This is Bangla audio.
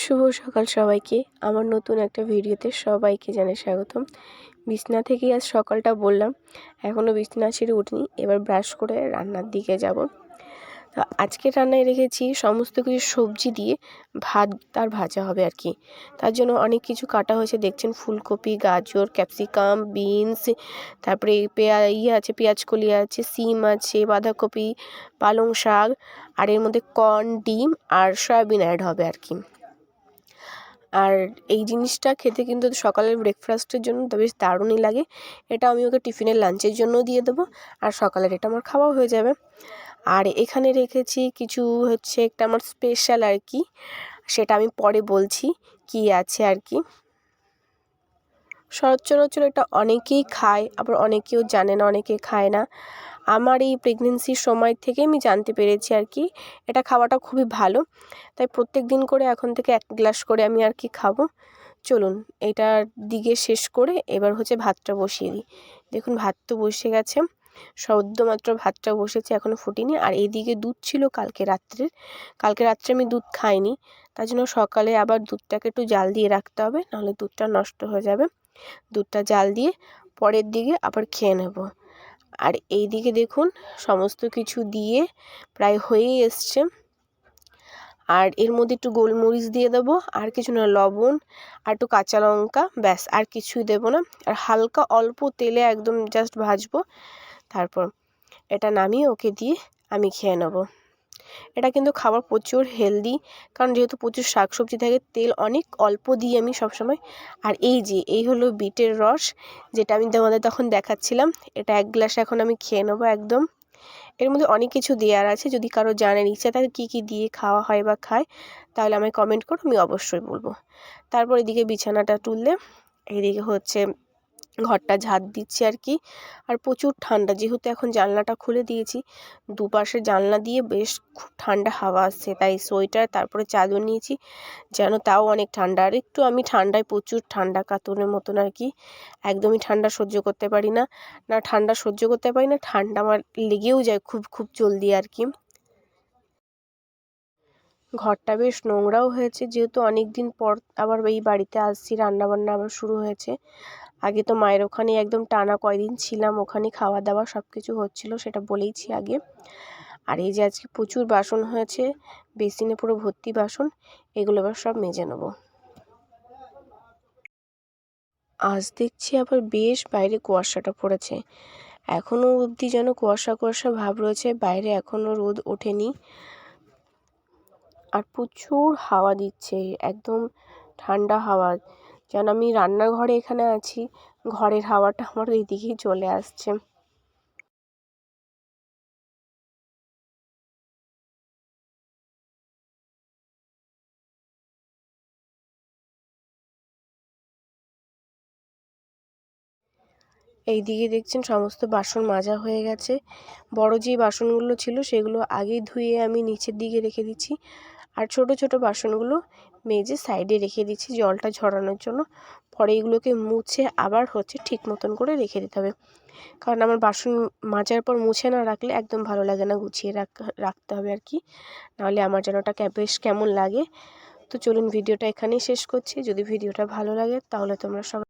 শুভ সকাল সবাইকে। আমার নতুন একটা ভিডিওতে সবাইকে জানাই স্বাগতম। বিছানা থেকেই আজ সকালটা বললাম, এখনও বিছানা ছেড়ে উঠিনি। এবার ব্রাশ করে রান্নার দিকে যাব। তো আজকে রান্নায় রেখেছি সমস্ত কিছু সবজি দিয়ে ভাত আর ভাজা হবে আর কি। তার জন্য অনেক কিছু কাটা হয়েছে, দেখছেন ফুলকপি, গাজর, ক্যাপসিকাম, বিনস, তারপরে আছে পেঁয়াজকলি আছে, সিম আছে, বাঁধাকপি, পালং শাক, আর এর মধ্যে কর্ন, ডিম আর সয়াবিন অ্যাড হবে আর কি। আর এই জিনিসটা খেতে কিন্তু সকালের ব্রেকফাস্টের জন্য তো বেশ দারুণই লাগে। এটা আমি ওকে টিফিনের লাঞ্চের জন্যও দিয়ে দেবো, আর সকালের এটা আমার খাওয়াও হয়ে যাবে। আর এখানে রেখেছি কিছু একটা আমার স্পেশাল আর কি, সেটা আমি পরে বলছি কি আছে আর কি। সচরাচর এটা অনেকেই খায়, আবার অনেকেও জানে না, অনেকে খায় না। আমার এই প্রেগনেন্সির সময় থেকে আমি জানতে পেরেছি আর কি এটা খাওয়াটা খুবই ভালো। তাই প্রত্যেক দিন করে এখন থেকে 1 গ্লাস করে আমি আর কি খাবো। চলুন এটার দিকে শেষ করে এবার ভাতটা বসিয়ে দিই। দেখুন ভাত তো বসে গেছে, সদ্যমাত্র ভাতটা বসেছে, এখনও ফুটিনি। আর এইদিকে দুধ ছিল কালকে রাত্রে আমি দুধ খাইনি, তার জন্য সকালে আবার দুধটাকে একটু জাল দিয়ে রাখতে হবে, নাহলে দুধটা নষ্ট হয়ে যাবে। দুধটা জাল দিয়ে পরের দিকে আবার খেয়ে নেব। আর এই দিকে দেখুন সমস্ত কিছু দিয়ে প্রায় হয়েই এসছে। আর এর মধ্যে একটু গোলমরিচ দিয়ে দেবো, আর কিছু না, লবণ আর একটু কাঁচা লঙ্কা, ব্যাস আর কিছুই দেবো না। আর হালকা অল্প তেলে একদম জাস্ট ভাজবো, তারপর এটা নামিয়ে ওকে দিয়ে আমি খেয়ে নেবো। এটা কিন্তু খাবার প্রচুর হেলদি, কারণ যেহেতু প্রচুর শাকসবজি থাকে, তেল অনেক অল্প দিই আমি সবসময়। আর এই হলো বিটের রস, যেটা আমি তোমাদের তখন দেখাচ্ছিলাম। এটা 1 গ্লাস এখন আমি খেয়ে নেবো একদম। এর মধ্যে অনেক কিছু দেওয়ার আছে, যদি কারো জানার ইচ্ছা থাকে কী কী দিয়ে খাওয়া হয় বা খায়, তাহলে আমায় কমেন্ট করো, আমি অবশ্যই বলবো। তারপর এদিকে বিছানাটা তুললে এইদিকে ঘরটা ঝাড় দিচ্ছি আর কি। আর প্রচুর ঠান্ডা, যেহেতু এখন জানলাটা খুলে দিয়েছি, দুপাশে জানলা দিয়ে বেশ খুব ঠান্ডা হাওয়া আসছে, তাই সোয়েটার তারপরে চাদর নিয়েছি, যেন তাও অনেক ঠান্ডা। আর একটু আমি ঠান্ডায় প্রচুর ঠান্ডা কাতুনের মতন আর কি, একদমই ঠান্ডা সহ্য করতে পারি না। ঠান্ডা সহ্য করতে পারি না, ঠান্ডা আমার লেগেও যায় খুব খুব জলদি আর কি। ঘরটা বেশ নোংরাও হয়েছে, যেহেতু অনেক দিন পর আবার এই বাড়িতে আসছি, রান্নাবান্না আবার শুরু হয়েছে। আগে তো মায়ের ওখানে একদম টানা কয়দিন ছিলাম, ওখানে খাওয়া দাওয়া সব কিছু হচ্ছিলো, সেটা বলেইছি আগে। আর এই যে আজকে প্রচুর বাসন হয়েছে, বেসিনে পুরো ভর্তি বাসন, এগুলো এবার সব মেজে নেবো। আজ দেখছি আবার বেশ বাইরে কুয়াশাটা পড়েছে, এখনও অবধি যেন কুয়াশা কুয়াশা ভাব রয়েছে, বাইরে এখনও রোদ ওঠেনি। আর প্রচুর হাওয়া দিচ্ছে, একদম ঠান্ডা হাওয়া, যেন আমি রান্নাঘরে এখানে আছি, ঘরের হাওয়াটা আমার এইদিকেই চলে আসছে। এইদিকে দেখছেন সমস্ত বাসন মাজা হয়ে গেছে। বড় যে বাসনগুলো ছিল সেগুলো আগেই ধুয়ে আমি নিচের দিকে রেখে দিচ্ছি, আর ছোট ছোট বাসনগুলো মেজে সাইডে রেখে দিচ্ছি জলটা ঝরানোর জন্য। পরে এগুলোকে মুছে আবার ঠিক মতন করে রেখে দিতে হবে, কারণ আমার বাসন মাজার পর মুছে না রাখলে একদম ভালো লাগে না, গুছিয়ে রাখতে হবে আর কি, নাহলে আমার যেন ওটা বেশ কেমন লাগে। তো চলুন ভিডিওটা এখানেই শেষ করছি। যদি ভিডিওটা ভালো লাগে তাহলে তোমরা সবাই